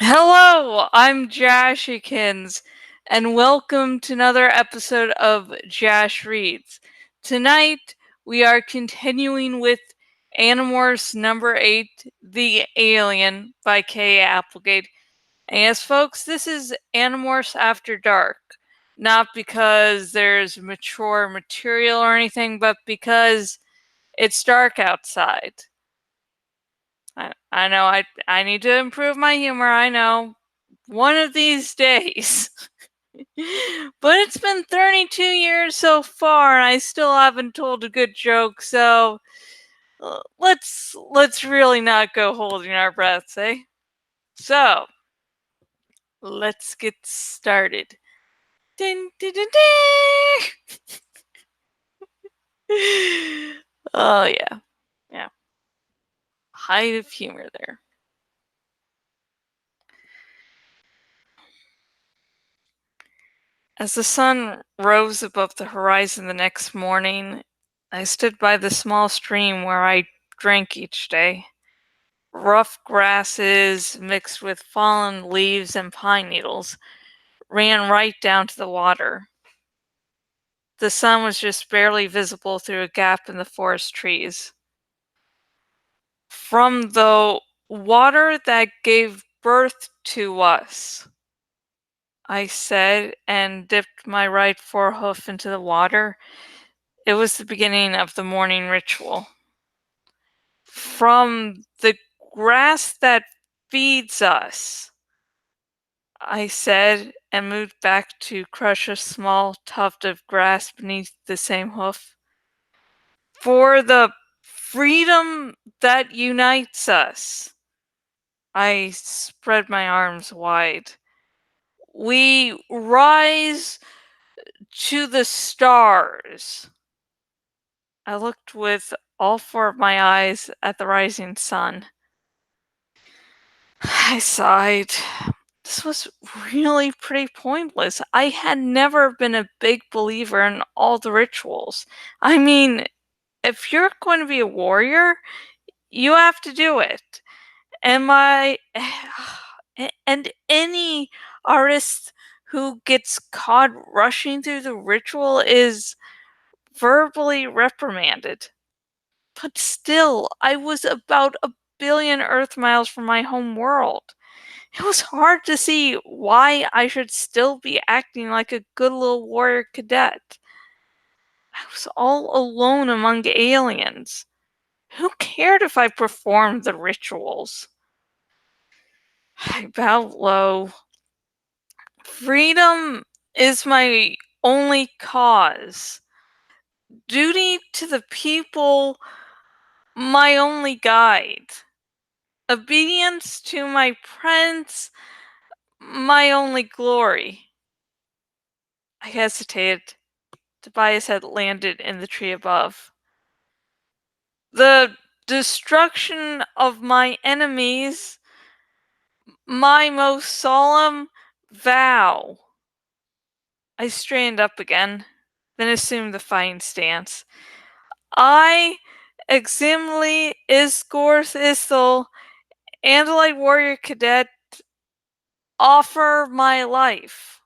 Hello, I'm Jashikins, and welcome to another episode of Jash Reads. Tonight, we are continuing with Animorphs number 8, The Alien by Kay Applegate. And yes, folks, this is Animorphs After Dark. Not because there's mature material or anything, but because it's dark outside. I know I need to improve my humor, I know. One of these days. But it's been 32 years so far and I still haven't told a good joke, so let's really not go holding our breaths, eh? So, let's get started. Ding, ding, ding, ding. Oh yeah. Yeah. Height of humor there. As the sun rose above the horizon the next morning, I stood by the small stream where I drank each day. Rough grasses mixed with fallen leaves and pine needles ran right down to the water. The sun was just barely visible through a gap in the forest trees. From the water that gave birth to us, I said, and dipped my right forehoof into the water. It was the beginning of the morning ritual. From the grass that feeds us, I said, and moved back to crush a small tuft of grass beneath the same hoof. For the freedom that unites us, I spread my arms wide. We rise to the stars. I looked with all four of my eyes at the rising sun. I sighed. This was really pretty pointless. I had never been a big believer in all the rituals. I mean, if you're going to be a warrior, you have to do it. And and any artist who gets caught rushing through the ritual is verbally reprimanded. But still, I was about 1 billion Earth miles from my home world. It was hard to see why I should still be acting like a good little warrior cadet. I was all alone among aliens. Who cared if I performed the rituals? I bowed low. Freedom is my only cause. Duty to the people, my only guide. Obedience to my prince, my only glory. I hesitated. Tobias had landed in the tree above. The destruction of my enemies, my most solemn vow. I straightened up again, then assumed the fighting stance. I, Eximly Isgorth Ithil, Andalite warrior cadet, offer my life.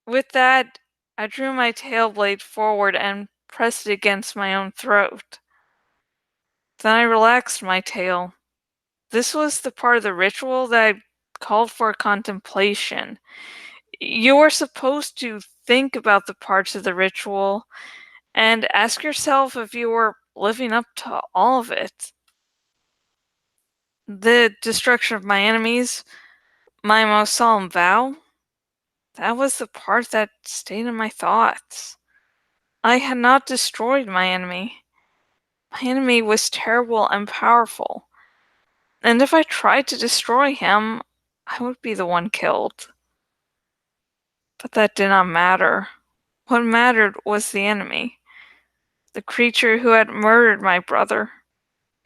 With that, I drew my tail blade forward and pressed it against my own throat. Then I relaxed my tail. This was the part of the ritual that called for contemplation. You were supposed to think about the parts of the ritual and ask yourself if you were living up to all of it. The destruction of my enemies, my most solemn vow, that was the part that stayed in my thoughts. I had not destroyed my enemy. My enemy was terrible and powerful, and if I tried to destroy him, I would be the one killed. But that did not matter. What mattered was the enemy, the creature who had murdered my brother,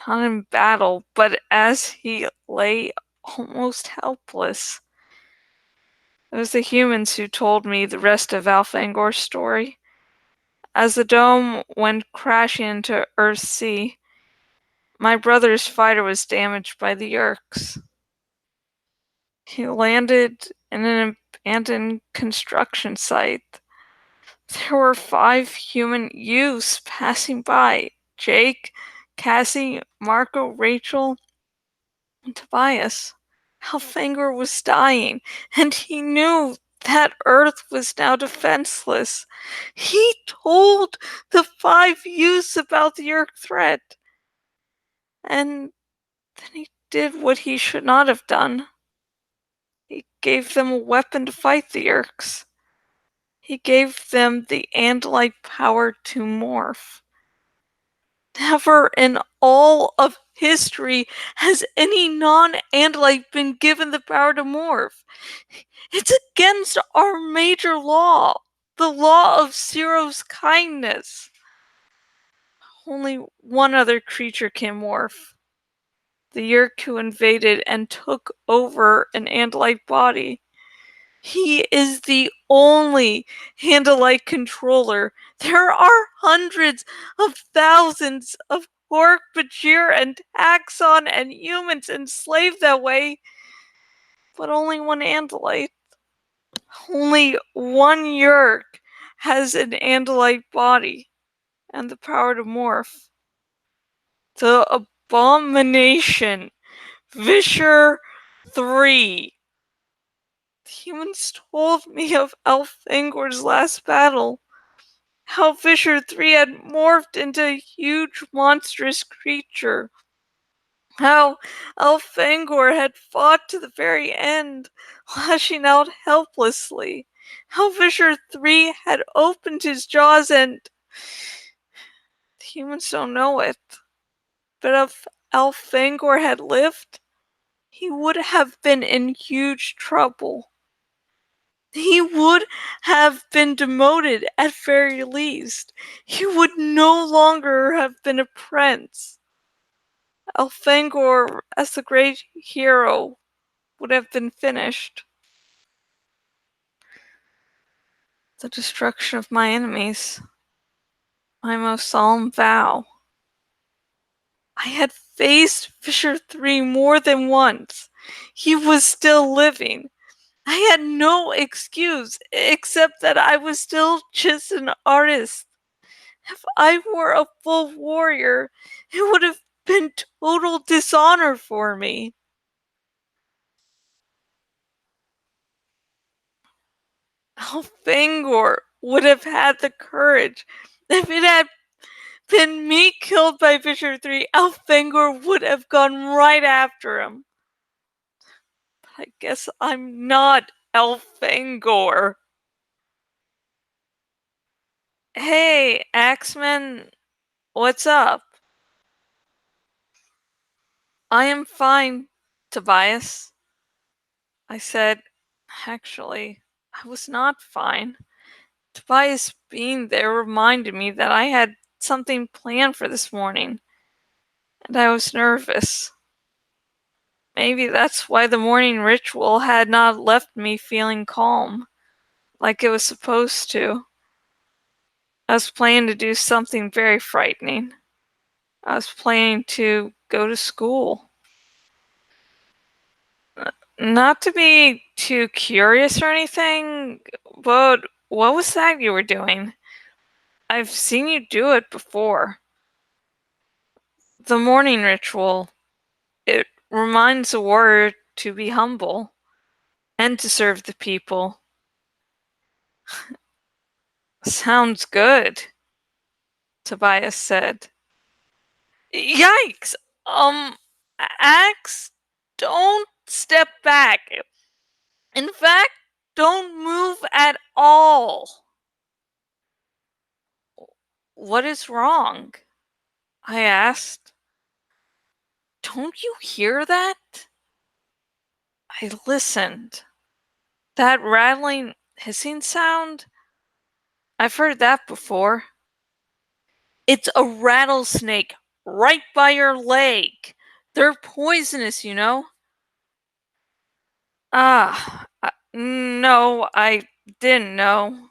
not in battle, but as he lay almost helpless. It was the humans who told me the rest of Alfangor's story. As the dome went crashing into Earth's sea, my brother's fighter was damaged by the Yerks. He landed in an abandoned construction site. There were 5 human youths passing by: Jake, Cassie, Marco, Rachel, and Tobias. Halfangor was dying, and he knew that Earth was now defenseless. He told the 5 youths about the Yeerk threat, and then he did what he should not have done. He gave them a weapon to fight the Yeerks. He gave them the Andalite power to morph. Never in all of history has any non-Andalite been given the power to morph. It's against our major law, the law of Zero's kindness. Only one other creature can morph: the Yeerk who invaded and took over an Andalite body. He is the only Andalite controller. There are hundreds of thousands of Orc, Bajir, and Axon and humans enslaved that way, but only one Andalite. Only one Yeerk has an Andalite body and the power to morph. The abomination, Visher 3. The humans told me of Elfangor's last battle. How Visher 3 had morphed into a huge monstrous creature. How Elfangor had fought to the very end, lashing out helplessly. How Visher 3 had opened his jaws and... The humans don't know it, but if Elfangor had lived, he would have been in huge trouble. He would have been demoted at very least. He would no longer have been a prince. Elfangor, as the great hero, would have been finished. The destruction of my enemies, my most solemn vow. I had faced Visher 3 more than once. He was still living. I had no excuse except that I was still just an artist. If I were a full warrior, it would have been total dishonor for me. Elfangor would have had the courage. If it had been me killed by Visher 3, Elfangor would have gone right after him. But I guess I'm not Elfangor. Hey, Axeman, what's up? I am fine, Tobias. I said, actually, I was not fine. Tobias being there reminded me that I had something planned for this morning, and I was nervous. Maybe that's why the morning ritual had not left me feeling calm, like it was supposed to. I was planning to do something very frightening. I was planning to go to school. Not to be too curious or anything, but what was that you were doing? I've seen you do it before. The morning ritual. It reminds a warrior to be humble and to serve the people. Sounds good, Tobias said. Yikes! Axe, don't step back. In fact, don't move at all. What is wrong? I asked. Don't you hear that? I listened. That rattling, hissing sound? I've heard that before. It's a rattlesnake right by your leg. They're poisonous, you know. No, I didn't know.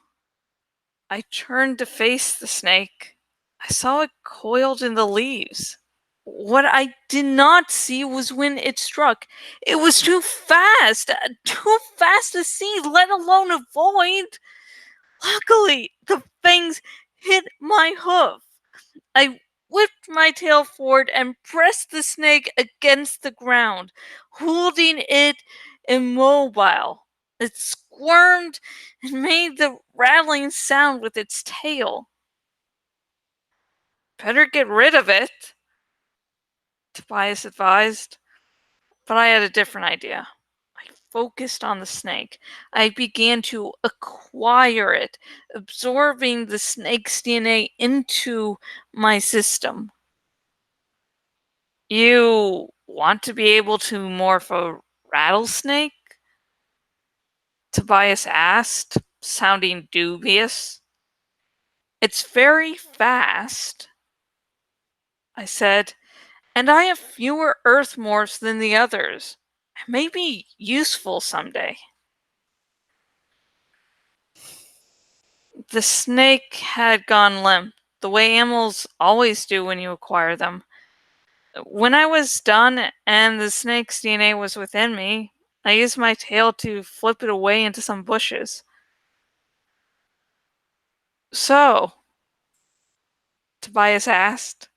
I turned to face the snake. I saw it coiled in the leaves, What I did not see was when it struck. It was too fast to see, let alone avoid. Luckily, the fangs hit my hoof. I whipped my tail forward and pressed the snake against the ground, holding it immobile. It squirmed and made the rattling sound with its tail. Better get rid of it, Tobias advised. But I had a different idea. I focused on the snake. I began to acquire it, absorbing the snake's DNA into my system. You want to be able to morph a rattlesnake? Tobias asked, sounding dubious. It's very fast, I said, and I have fewer earth morphs than the others. It may be useful someday. The snake had gone limp, the way animals always do when you acquire them. When I was done and the snake's DNA was within me, I used my tail to flip it away into some bushes. So, Tobias asked,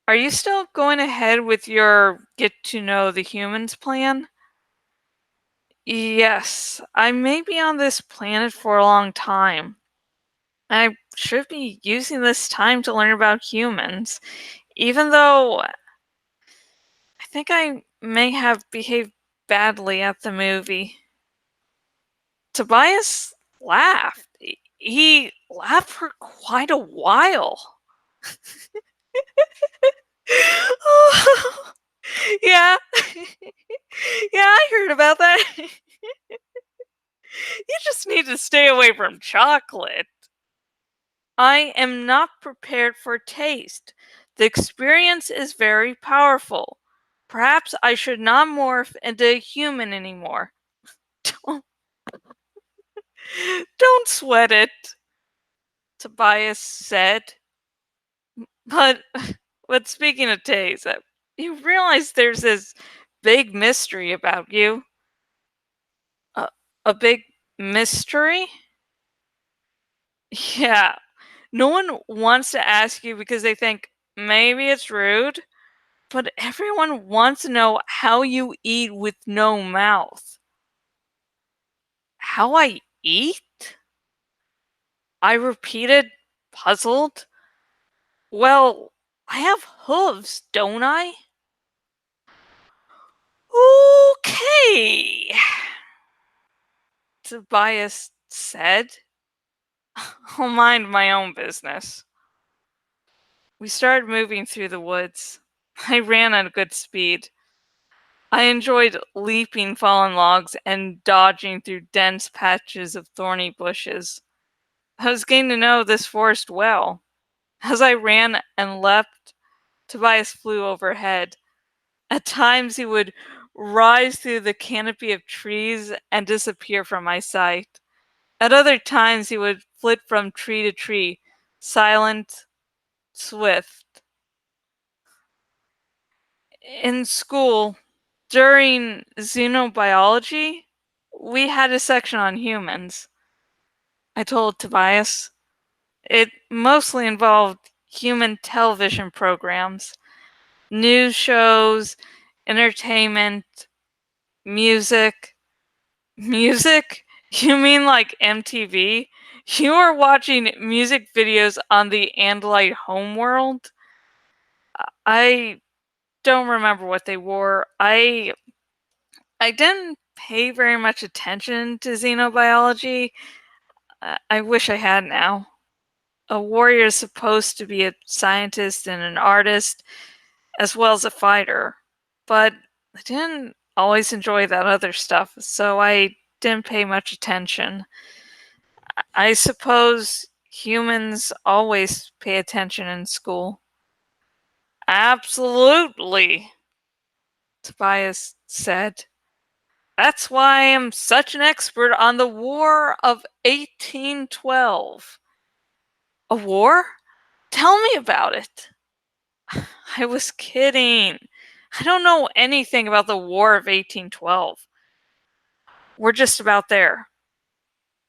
are you still going ahead with your get to know the humans plan? Yes, I may be on this planet for a long time. I should be using this time to learn about humans, even though I think I may have behaved badly at the movie. Tobias laughed. He laughed for quite a while. Yeah. Yeah, I heard about that. You just need to stay away from chocolate. I am not prepared for taste. The experience is very powerful. Perhaps I should not morph into a human anymore. Don't, don't sweat it, Tobias said. But but speaking of taste, you realize there's this big mystery about you. A, a big mystery? Yeah. No one wants to ask you because they think maybe it's rude, but everyone wants to know how you eat with no mouth. How I eat? I repeated, puzzled. Well, I have hooves, don't I? Okay, Tobias said. I'll mind my own business. We started moving through the woods. I ran at a good speed. I enjoyed leaping fallen logs and dodging through dense patches of thorny bushes. I was getting to know this forest well. As I ran and leapt, Tobias flew overhead. At times he would rise through the canopy of trees and disappear from my sight. At other times he would flit from tree to tree, silent, swift. In school, during xenobiology, we had a section on humans. I told Tobias. It mostly involved human television programs, news shows, entertainment, music. Music? You mean like MTV? You were watching music videos on the Andalite homeworld? I don't remember what they wore. I didn't pay very much attention to xenobiology. I wish I had now. A warrior is supposed to be a scientist and an artist, as well as a fighter. But I didn't always enjoy that other stuff, so I didn't pay much attention. I suppose humans always pay attention in school. Absolutely, Tobias said. That's why I am such an expert on the War of 1812. A war? Tell me about it. I was kidding. I don't know anything about the War of 1812. We're just about there.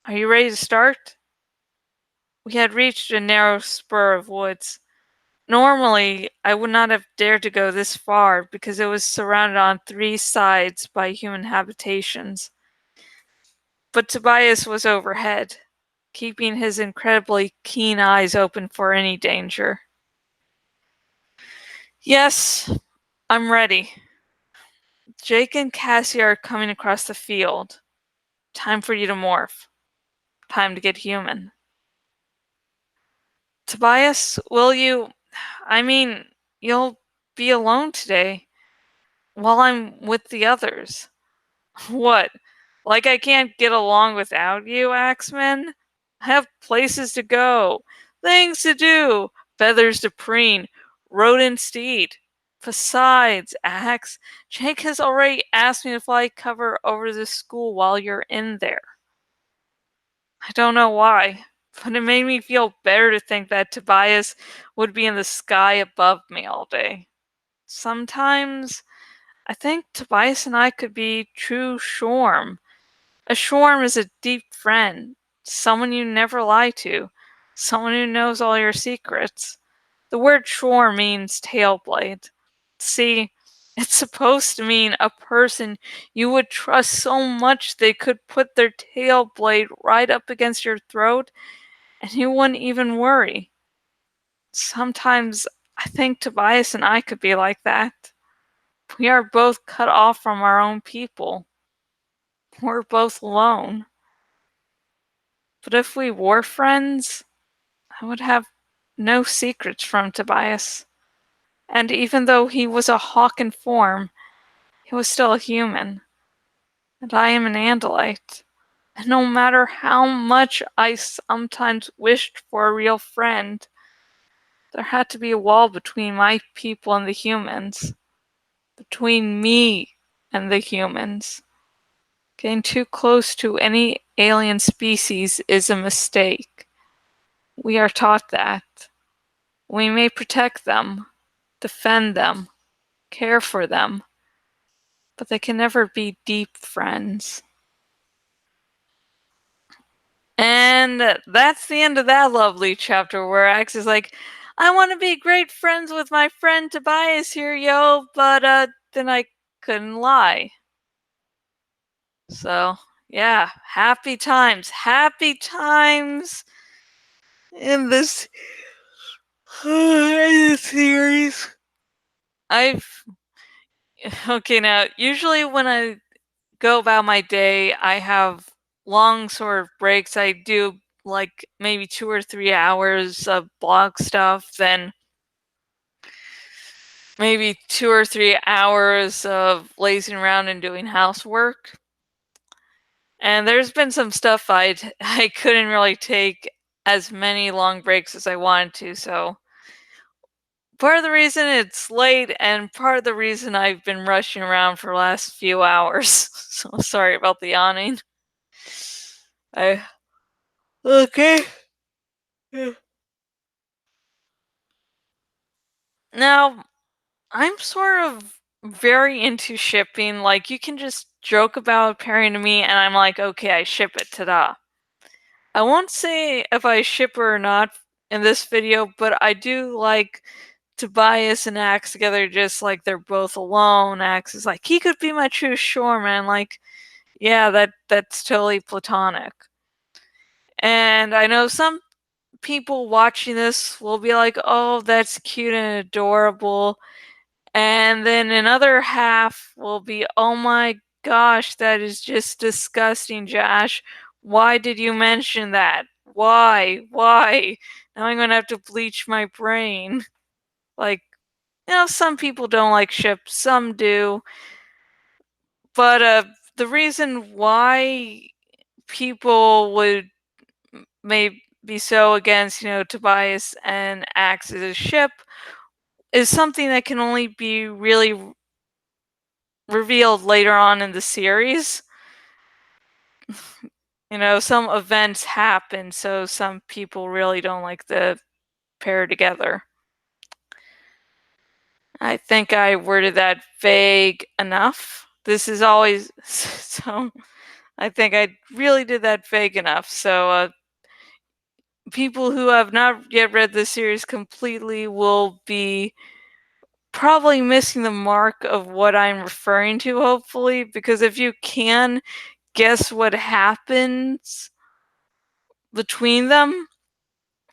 Are you ready to start? We had reached a narrow spur of woods. Normally, I would not have dared to go this far because it was surrounded on three sides by human habitations. But Tobias was overhead, keeping his incredibly keen eyes open for any danger. Yes, I'm ready. Jake and Cassie are coming across the field. Time for you to morph. Time to get human. Tobias, will you? I mean, you'll be alone today while I'm with the others. What? Like I can't get along without you, Axeman? I have places to go, things to do, feathers to preen, rodent steed. Besides, Axe, Jake has already asked me to fly cover over the school while you're in there. I don't know why, but it made me feel better to think that Tobias would be in the sky above me all day. Sometimes I think Tobias and I could be true Shorm. A Shorm is a deep friend, someone you never lie to, someone who knows all your secrets. The word Shorm means tailblade. See, it's supposed to mean a person you would trust so much they could put their tail blade right up against your throat and you wouldn't even worry. Sometimes I think Tobias and I could be like that. We are both cut off from our own people. We're both alone. But if we were friends, I would have no secrets from Tobias. And even though he was a hawk in form, he was still a human. And I am an Andalite. And no matter how much I sometimes wished for a real friend, there had to be a wall between my people and the humans. Between me and the humans. Getting too close to any alien species is a mistake. We are taught that. We may protect them, defend them, care for them, but they can never be deep friends. And that's the end of that lovely chapter where Axe is like, I want to be great friends with my friend Tobias here, yo, but then I couldn't lie. So, yeah, happy times in this series. I've okay now. Usually, when I go about my day, I have long sort of breaks. I do like maybe 2 or 3 hours of blog stuff, then maybe 2 or 3 hours of lazing around and doing housework. And there's been some stuff I couldn't really take as many long breaks as I wanted to, so part of the reason it's late and part of the reason I've been rushing around for the last few hours. So sorry about the yawning. I okay. Now, I'm sort of very into shipping. Like you can just joke about pairing to me and I'm like, okay, I ship it, ta-da. I won't say if I ship her or not in this video, but I do like Tobias and Axe together just like they're both alone. Axe is like, he could be my true shore man. Like, yeah, that's totally platonic. And I know some people watching this will be like, oh, that's cute and adorable. And then another half will be, oh my gosh, that is just disgusting, Josh. Why did you mention that? Why? Why? Now I'm gonna have to bleach my brain. Like, some people don't like ships, some do. But the reason why people would may be so against, Tobias and Axe as a ship is something that can only be really revealed later on in the series. Some events happen, so some people really don't like the pair together. I think I worded that vague enough. This is always so. I think I really did that vague enough. So, people who have not yet read the series completely will be probably missing the mark of what I'm referring to, hopefully, because if you can guess what happens between them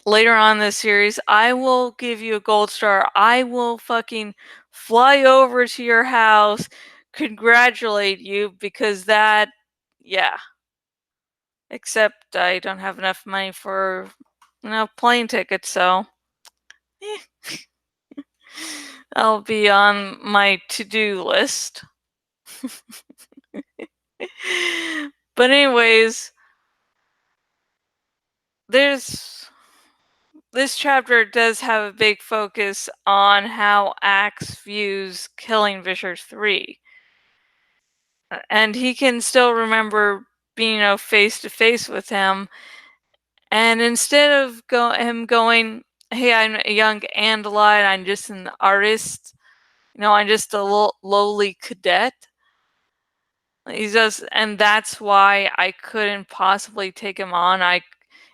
later on in the series, I will give you a gold star. I will fucking fly over to your house, congratulate you, because that, yeah. Except I don't have enough money for, plane tickets, so eh, I'll be on my to-do list. But anyways, there's this chapter does have a big focus on how Axe views killing Visher 3. And he can still remember being, face to face with him. And instead of him going, hey, I'm a young Andalite, I'm just an artist, I'm just a lowly cadet. He just, and that's why I couldn't possibly take him on.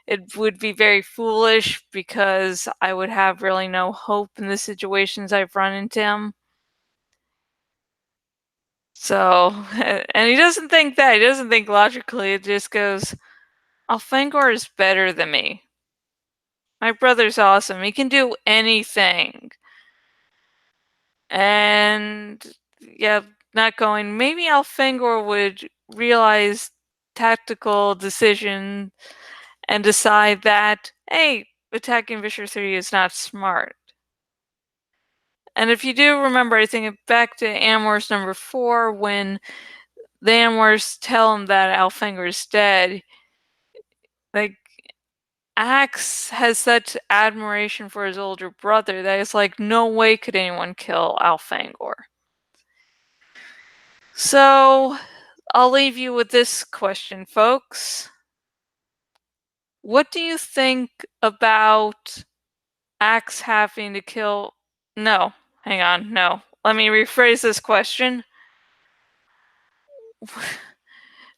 It would be very foolish because I would have really no hope in the situations I've run into him. So, and he doesn't think that. He doesn't think logically. It just goes, Alfangor is better than me. My brother's awesome. He can do anything. And yeah, not going, maybe Alfangor would realize tactical decision and decide that, hey, attacking Visher 3 is not smart. And if you do remember, I think back to Animorphs number 4, when the Animorphs tell him that Alfangor is dead, like, Axe has such admiration for his older brother that it's like, no way could anyone kill Alfangor. So, I'll leave you with this question, folks. What do you think about Axe having to kill... No, hang on, no. Let me rephrase this question.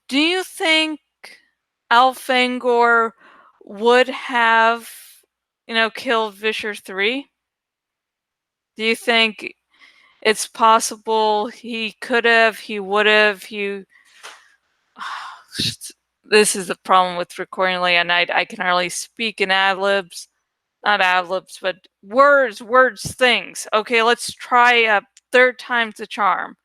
Do you think Alfangor would have, killed Visher 3? Do you think it's possible he could have, he would have, This is the problem with recording late at night. I can hardly speak in ad-libs. Not ad-libs, but words, things. Okay, let's try a third time's the charm.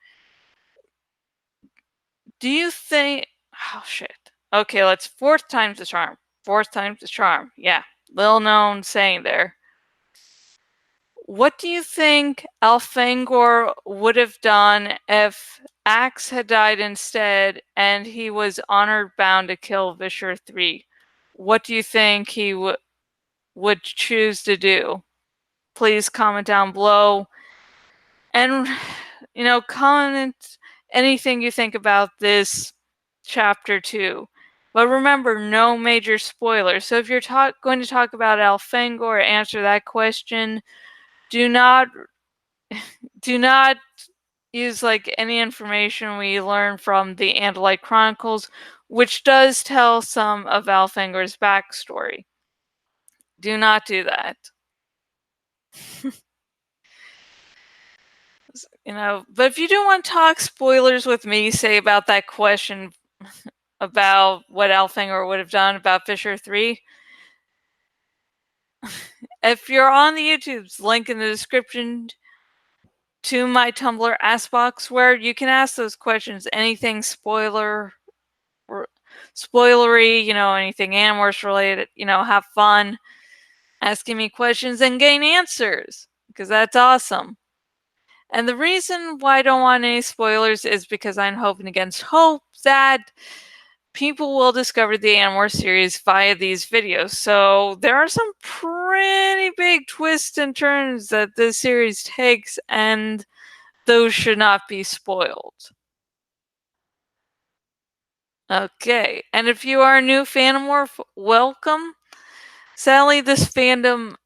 Do you think... Oh, shit. Okay, let's fourth time's the charm. Fourth time's the charm. Yeah, little known saying there. What do you think Alfangor would have done if Axe had died instead and he was honored bound to kill Visher 3? What do you think he would choose to do? Please comment down below. And, comment anything you think about this chapter 2. But remember, no major spoilers. So if you're going to talk about Alfangor or answer that question, do not use like any information we learn from the Andalite Chronicles, which does tell some of Alfangor's backstory. Do not do that. But if you do want to talk spoilers with me, say about that question about what Alfangor would have done about Visher 3, if you're on the YouTube's link in the description to my Tumblr Ask Box, where you can ask those questions, anything spoilery, anything Animorphs related, have fun asking me questions and gain answers, because that's awesome. And the reason why I don't want any spoilers is because I'm hoping against hope that people will discover the Animorphs series via these videos. So there are some pretty big twists and turns that this series takes, and those should not be spoiled. Okay, and if you are a new Animorph, welcome. Sadly, this fandom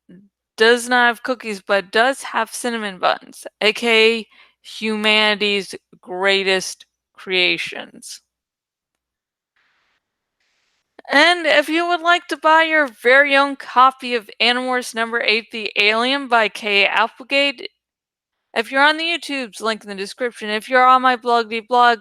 does not have cookies, but does have cinnamon buns, aka humanity's greatest creations. And if you would like to buy your very own copy of Animorphs #8 The Alien by K. Applegate, if you're on the YouTubes, link in the description. If you're on my blog,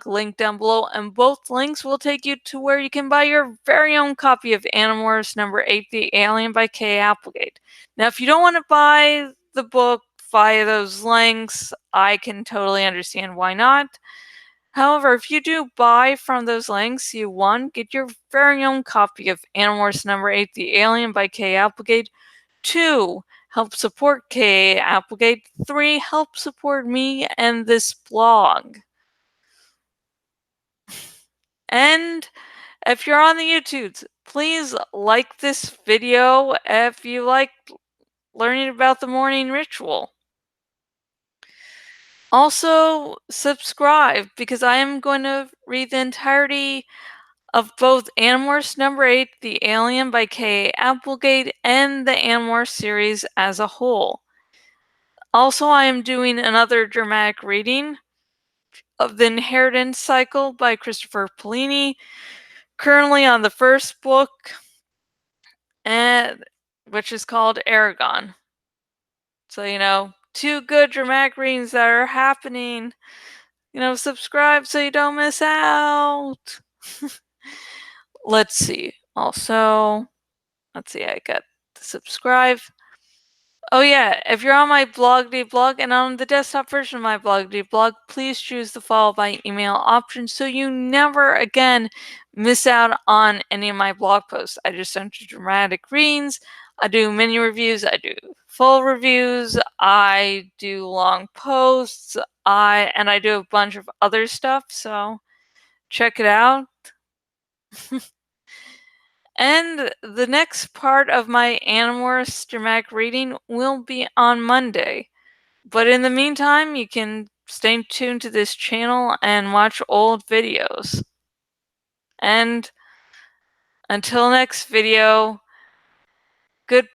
link down below, and both links will take you to where you can buy your very own copy of Animorphs #8 The Alien by K. Applegate. Now, if you don't want to buy the book via those links, I can totally understand why not. However, if you do buy from those links, you one, get your very own copy of Animorphs #8 The Alien by K. Applegate. 2, help support K. Applegate. 3, help support me and this blog. And if you're on the YouTubes, please like this video if you like learning about the morning ritual. Also, subscribe because I am going to read the entirety of both Animorphs #8 The Alien by K. Applegate and the Animorphs series as a whole. Also, I am doing another dramatic reading of The Inheritance Cycle by Christopher Paolini, currently on the first book, which is called Aragon. So, 2 good dramatic readings that are happening. Subscribe so you don't miss out. Let's see. Also, I got to subscribe. Oh yeah, if you're on my blog and on the desktop version of my blog, please choose the follow by email option so you never again miss out on any of my blog posts. I just send you dramatic readings, I do mini reviews, I do full reviews, I do long posts, I do a bunch of other stuff, so check it out. And the next part of my Animorphs dramatic reading will be on Monday. But in the meantime, you can stay tuned to this channel and watch old videos. And until next video, good